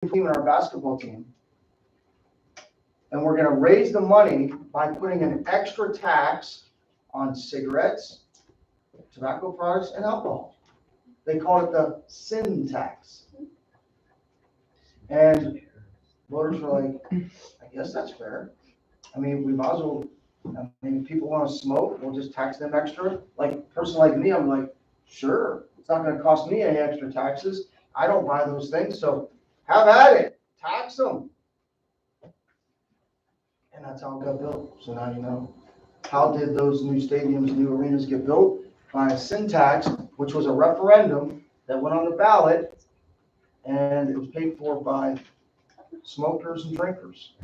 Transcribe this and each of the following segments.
team and our basketball team. And we're gonna raise the money by putting an extra tax on cigarettes, tobacco products, and alcohol. They call it the sin tax. And voters were like, I guess that's fair. I mean, we might as well, if people wanna smoke, we'll just tax them extra. Like, a person like me, I'm like, sure, it's not gonna cost me any extra taxes. I don't buy those things, so have at it, tax them. And that's how it got built. So now you know. How did those new stadiums, new arenas get built? By a sin tax, which was a referendum that went on the ballot, and it was paid for by smokers and drinkers.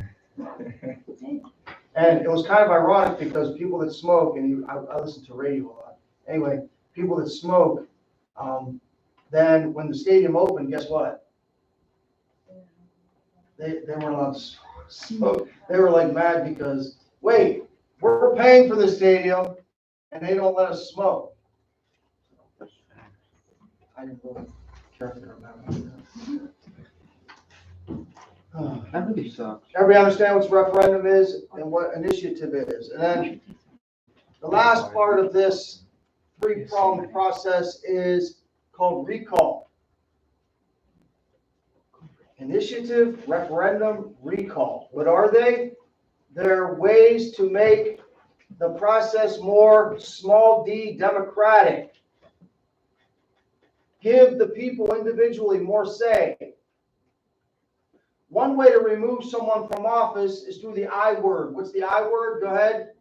And it was kind of ironic because people that smoke, and I listen to radio a lot. Anyway, people that smoke, then when the stadium opened, guess what? They weren't allowed to smoke. They were like mad because, wait, we're paying for the stadium and they don't let us smoke. I didn't really care if they were mad about that. That really sucks. Everybody understand what referendum is and what initiative is. And then the last part of this three-pronged process is called recall. Initiative, referendum, recall. What are they? They're ways to make the process more small d democratic. Give the people individually more say. One way to remove someone from office is through the I word. What's the I word? Go ahead.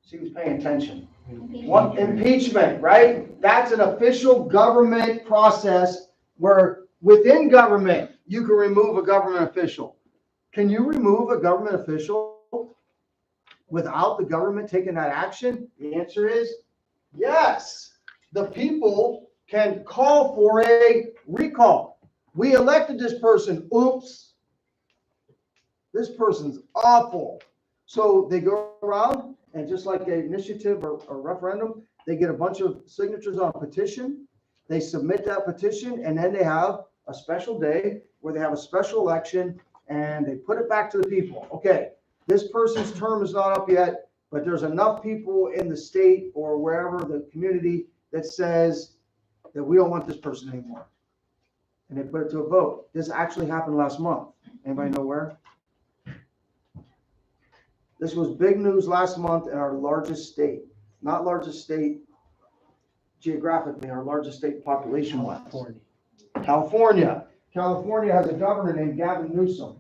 See who's paying attention. Impeachment, right? That's an official government process where within government you can remove a government official. Can you remove a government official without the government taking that action? The answer is yes. The people can call for a recall. We elected this person. Oops. This person's awful. So they go around and just like an initiative or referendum, they get a bunch of signatures on a petition. They submit that petition and then they have a special day where they have a special election and they put it back to the people. Okay, this person's term is not up yet, but there's enough people in the state or wherever the community that says that we don't want this person anymore. And they put it to a vote. This actually happened last month. Anybody know where? This was big news last month in our largest state. Not largest state geographically, our largest state population-wise. California. California has a governor named Gavin Newsom.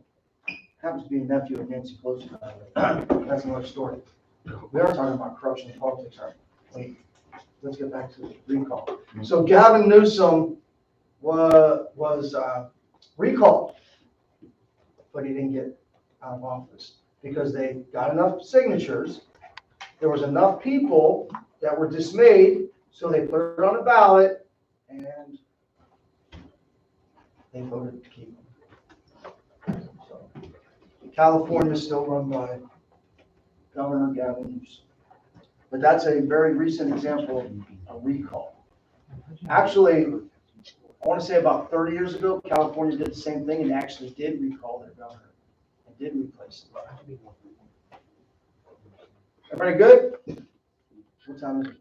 Happens to be a nephew of Nancy Pelosi. That's another story. We are talking about corruption in politics, aren't we? Wait, let's get back to the recall. So Gavin Newsom was recalled, but he didn't get out of office because they got enough signatures. There was enough people that were dismayed, so they put it on a ballot and they voted to keep him. So, California is still run by Governor Gavin Newsom. But that's a very recent example of a recall. Actually, I want to say about 30 years ago, California did the same thing and actually did recall their governor and did replace him. Everybody good? What time is it?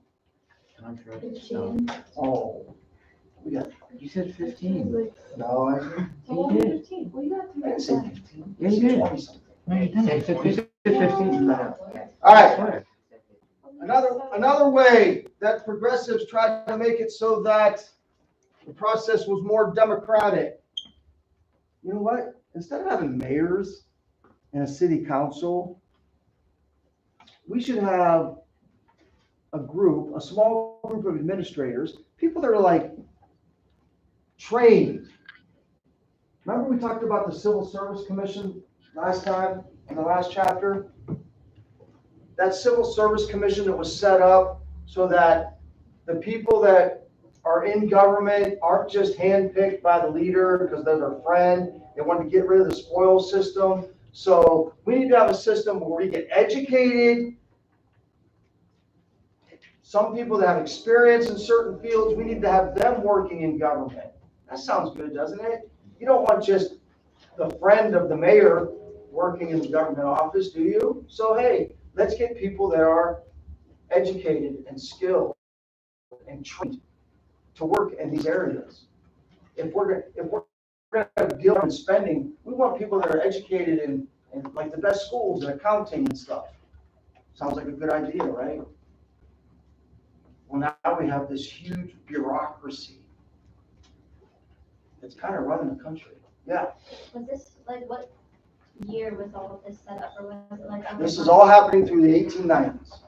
15. Oh, we got. You said 15. No, I Oh, You did. 15. Well, you got to didn't say 15. Yeah, you did. 20 something. No, you didn't. You said 15. All right. Another way that progressives tried to make it so that the process was more democratic. You know what? Instead of having mayors and a city council, we should have a small group of administrators, people that are like trained. Remember we talked about the Civil Service Commission last time in the last chapter? That Civil Service Commission that was set up so that the people that are in government aren't just handpicked by the leader because they're their friend. They want to get rid of the spoil system. So we need to have a system where we get educated. Some people that have experience in certain fields, we need to have them working in government. That sounds good, doesn't it? you don't want just the friend of the mayor working in the government office, do you? So, hey, let's get people that are educated and skilled and trained to work in these areas. If we're gonna deal with spending, we want people that are educated in like the best schools and accounting and stuff. Sounds like a good idea, right? Well, now we have this huge bureaucracy that's kind of running the country. Yeah, Was this, like, what year was all of this set up, or was it like? this is all happening through the 1890s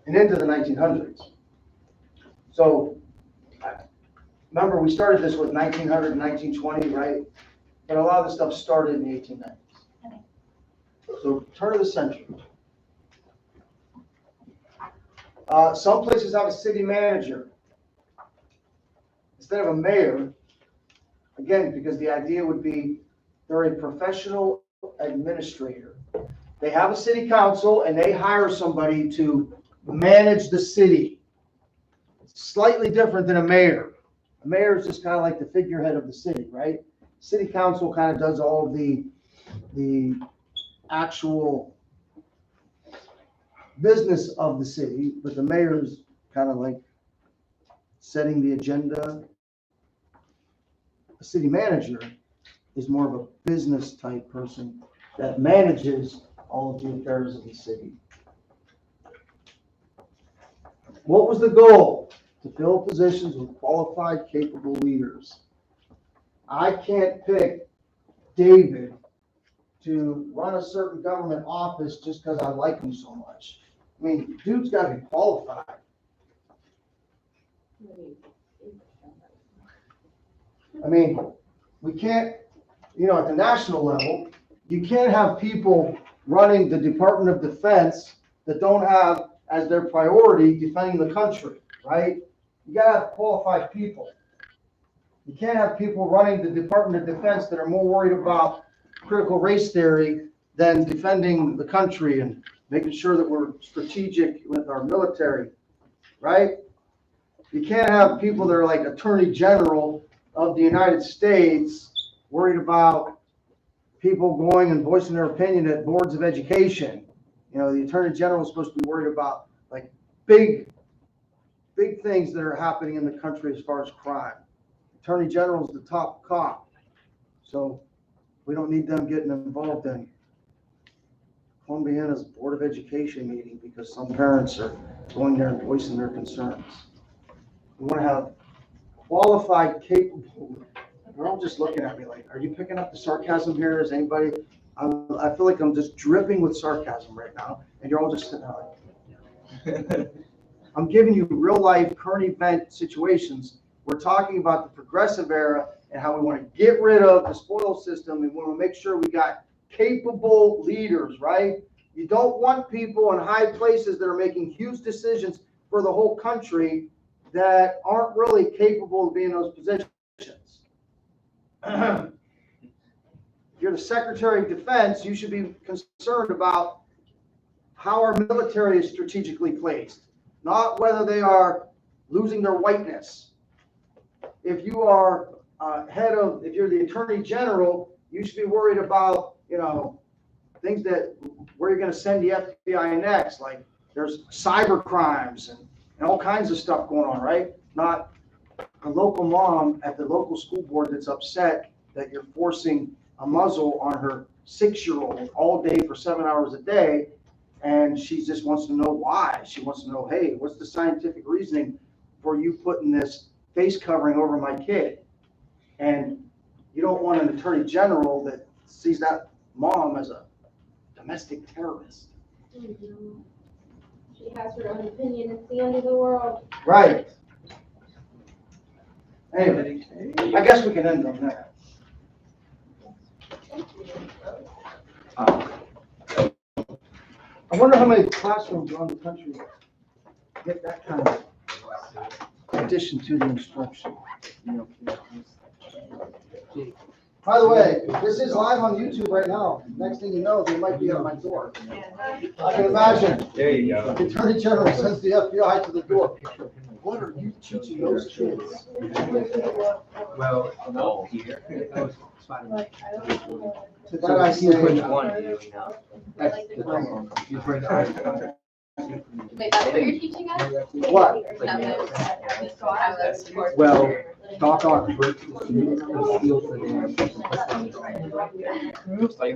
and into the 1900s. So, remember, we started this with 1900 and 1920, right? But a lot of the stuff started in the 1890s. Okay. So, turn of the century. Some places have a city manager instead of a mayor. Again, because the idea would be they're a professional administrator. They have a city council and they hire somebody to manage the city. It's slightly different than a mayor. A mayor is just kind of like the figurehead of the city, right? City council kind of does all the actual business of the city, but the mayor is kind of like setting the agenda. A city manager is more of a business type person that manages all of the affairs of the city. What was the goal? To fill positions with qualified, capable leaders. I can't pick David to run a certain government office just because I like him so much. I mean, dude's got to be qualified. I mean, we can't, at the national level, you can't have people running the Department of Defense that don't have as their priority defending the country, right? You gotta have qualified people. You can't have people running the Department of Defense that are more worried about critical race theory than defending the country and making sure that we're strategic with our military, right? You can't have people that are like Attorney General of the United States worried about people going and voicing their opinion at boards of education. The Attorney General is supposed to be worried about like big things that are happening in the country as far as crime. Attorney General is the top cop. So we don't need them getting involved in Columbiana's Board of Education meeting because some parents are going there and voicing their concerns. We want to have qualified, capable. They're all just looking at me like, are you picking up the sarcasm here? Is anybody? I feel like I'm just dripping with sarcasm right now, and you're all just sitting there like, I'm giving you real life, current event situations. We're talking about the progressive era and how we want to get rid of the spoil system. We want to make sure we got capable leaders, right? You don't want people in high places that are making huge decisions for the whole country that aren't really capable of being in those positions. If you're the Secretary of Defense, you should be concerned about how our military is strategically placed, not whether they are losing their whiteness. If you are if you're the Attorney General, you should be worried about, things where you're going to send the FBI next. Like there's cyber crimes and all kinds of stuff going on, right? Not a local mom at the local school board that's upset that you're forcing a muzzle on her 6-year-old all day for 7 hours a day. And she just wants to know why. She wants to know, hey, what's the scientific reasoning for you putting this face covering over my kid? And you don't want an Attorney General that sees that mom as a domestic terrorist. Mm-hmm. She has her own opinion. It's the end of the world. Right. Anyway, I guess we can end on that. I wonder how many classrooms around the country get that kind of addition to the instruction. By the way, this is live on YouTube right now. Next thing you know, they might be at my door. I can imagine. There you go. The Attorney General sends the FBI to the door. What are you teaching those kids? Well, no, here. To that I say, That's the problem. You bring the Wait, that's what you're teaching us? what? Well, Doc Ock bricks the steel for them. Like